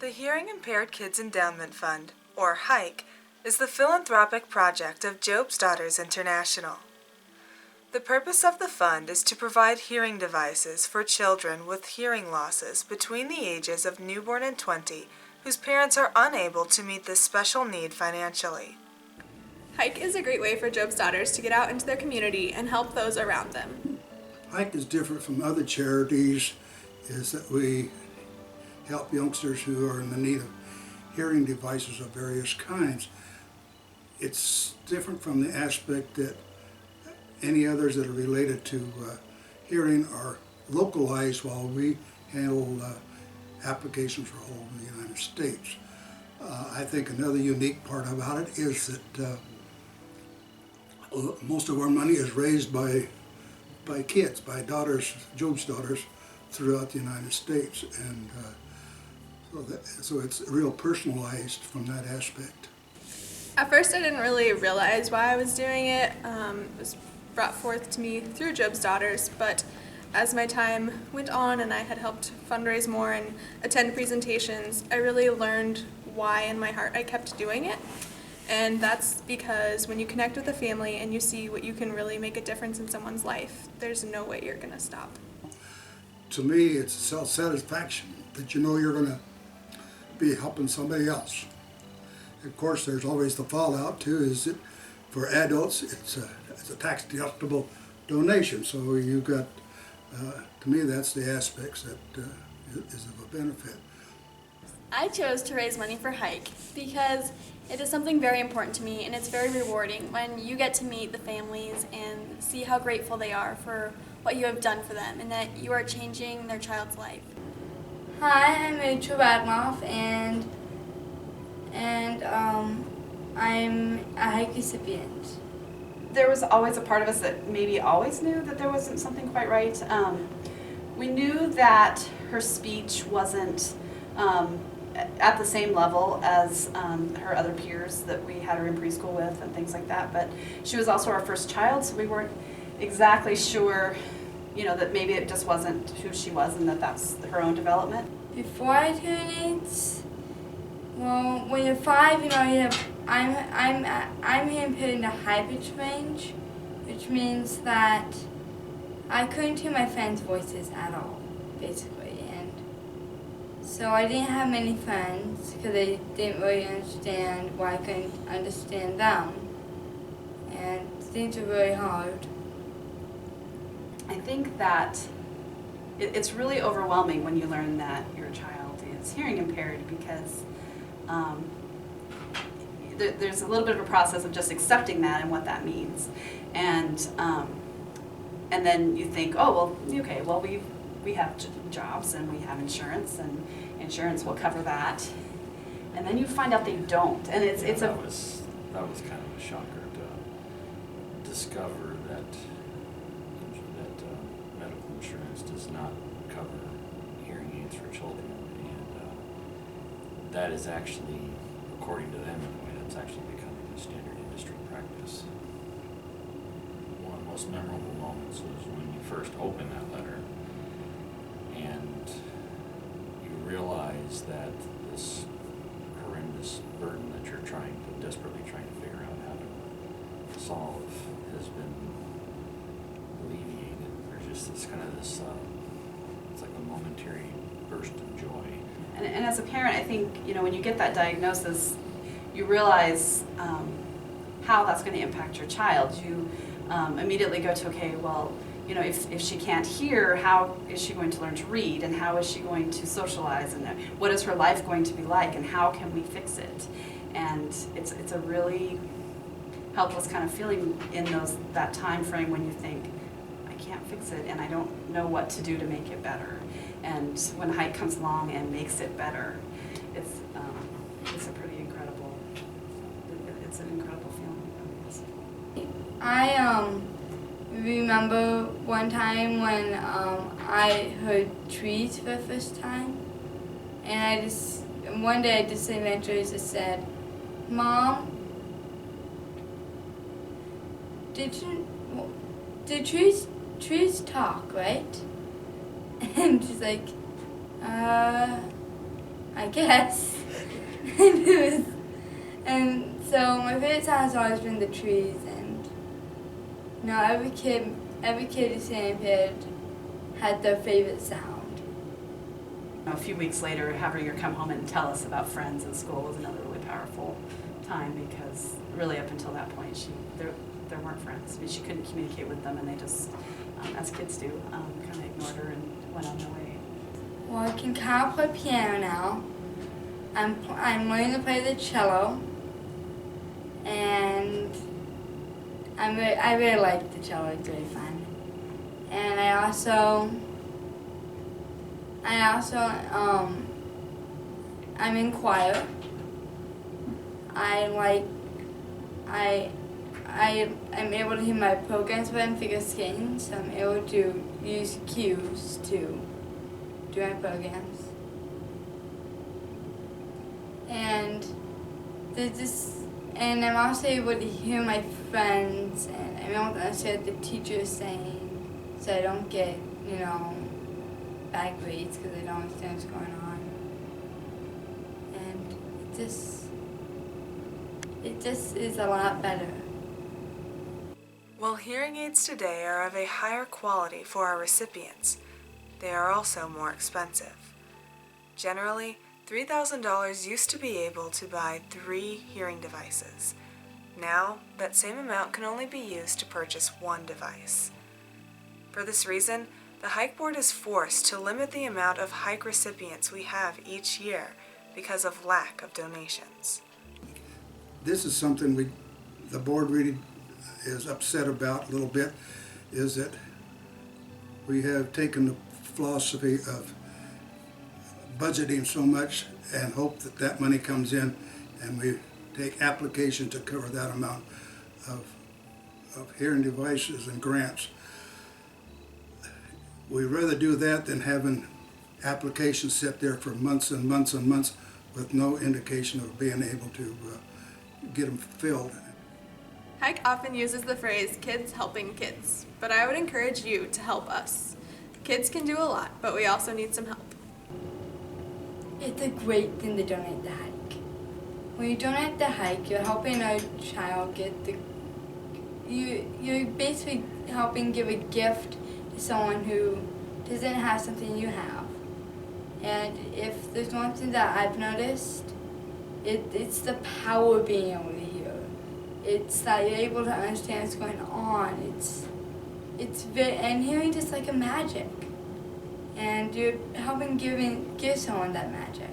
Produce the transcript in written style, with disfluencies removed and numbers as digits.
The Hearing Impaired Kids Endowment Fund, or HIKE, is the philanthropic project of Job's Daughters International. The purpose of the fund is to provide hearing devices for children with hearing losses between the ages of newborn and 20 whose parents are unable to meet this special need financially. Hike is a great way for Job's Daughters to get out into their community and help those around them. Hike is different from other charities is that we help youngsters who are in the need of hearing devices of various kinds. It's different from the aspect that any others that are related to hearing are localized while we handle applications for all of the United States. I think another unique part about it is that most of our money is raised by kids, by daughters, Job's daughters, throughout the United States, and so it's real personalized from that aspect. At first I didn't really realize why I was doing it. It was brought forth to me through Job's Daughters, but as my time went on and I had helped fundraise more and attend presentations, I really learned why in my heart I kept doing it. And that's because when you connect with a family and you see what you can really make a difference in someone's life, there's no way you're going to stop. To me, it's self-satisfaction that you know you're going to be helping somebody else. Of course, there's always the fallout too, is that for adults it's a tax-deductible donation, so you've got, to me that's the aspects that is of a benefit. I chose to raise money for Hike because it is something very important to me, and it's very rewarding when you get to meet the families and see how grateful they are for what you have done for them and that you are changing their child's life. Hi, I'm Rachel Radloff, and I'm a Hike recipient. There was always a part of us that maybe always knew that there wasn't something quite right. We knew that her speech wasn't at the same level as her other peers that we had her in preschool with and things like that, but she was also our first child, so we weren't exactly sure, you know, that maybe it just wasn't who she was and that that's her own development. Before I turned 8, well, when you're 5, you know, you have, I'm impaired in the high pitch range, which means that I couldn't hear my friends' voices at all, basically, and so I didn't have many friends because they didn't really understand why I couldn't understand them, and things were really hard. I think that it's really overwhelming when you learn that your child is hearing impaired because there's a little bit of a process of just accepting that and what that means, and then you think, oh well, okay, well we have jobs and we have insurance, and insurance will cover that, and then you find out they don't, and that was kind of a shocker to discover that medical insurance does not cover hearing aids for children, and that is actually, according to them anyway, that's actually becoming a standard industry practice. One of the most memorable moments was when you first open that letter and you realize that this horrendous burden that you're desperately trying to figure out how to solve has been alleviated. There's just this kind of it's like a momentary burst of joy. And as a parent, I think, you know, when you get that diagnosis, you realize how that's going to impact your child. You immediately go to, okay, well, you know, if she can't hear, how is she going to learn to read, and how is she going to socialize, and what is her life going to be like, and how can we fix it? And it's a really helpless kind of feeling in that time frame when you think, I can't fix it, and I don't know what to do to make it better. And when Hike comes along and makes it better, it's a pretty incredible. It's an incredible feeling. I remember one time when I heard trees for the first time, and one day I just eventually just said, "Mom, did trees talk, right?" And she's like, I guess. And so my favorite sound has always been the trees, and every kid who's impaired had their favorite sound. A few weeks later, having her come home and tell us about friends at school was another really powerful time, because really up until that point, there weren't friends. I mean, she couldn't communicate with them, and they just, as kids do, kind of ignored her and went on their way. Well, I can kind of play piano now. I'm learning to play the cello, and I really like the cello. It's really fun. And I also I'm in choir. I'm able to hear my programs when I'm figure skating, so I'm able to use cues to do my programs. And and I'm also able to hear my friends, and I'm able to understand what the teacher is saying, so I don't get, bad grades because I don't understand what's going on. And it just is a lot better. While hearing aids today are of a higher quality for our recipients, they are also more expensive. Generally, $3,000 used to be able to buy 3 hearing devices. Now, that same amount can only be used to purchase 1 device. For this reason, the Hike Board is forced to limit the amount of Hike recipients we have each year because of lack of donations. This is something the board really is upset about a little bit, is that we have taken the philosophy of budgeting so much and hope that that money comes in, and we take application to cover that amount of hearing devices and grants. We'd rather do that than having applications sit there for months and months and months with no indication of being able to get them filled. Hike often uses the phrase kids helping kids, but I would encourage you to help us. Kids can do a lot, but we also need some help. It's a great thing to donate the Hike. When you donate the Hike, you're helping a child get you're basically helping give a gift to someone who doesn't have something you have. And if there's one thing that I've noticed, it's the power of being able to hear. It's that you're able to understand what's going on. And hearing just like a magic. And you're helping give someone that magic.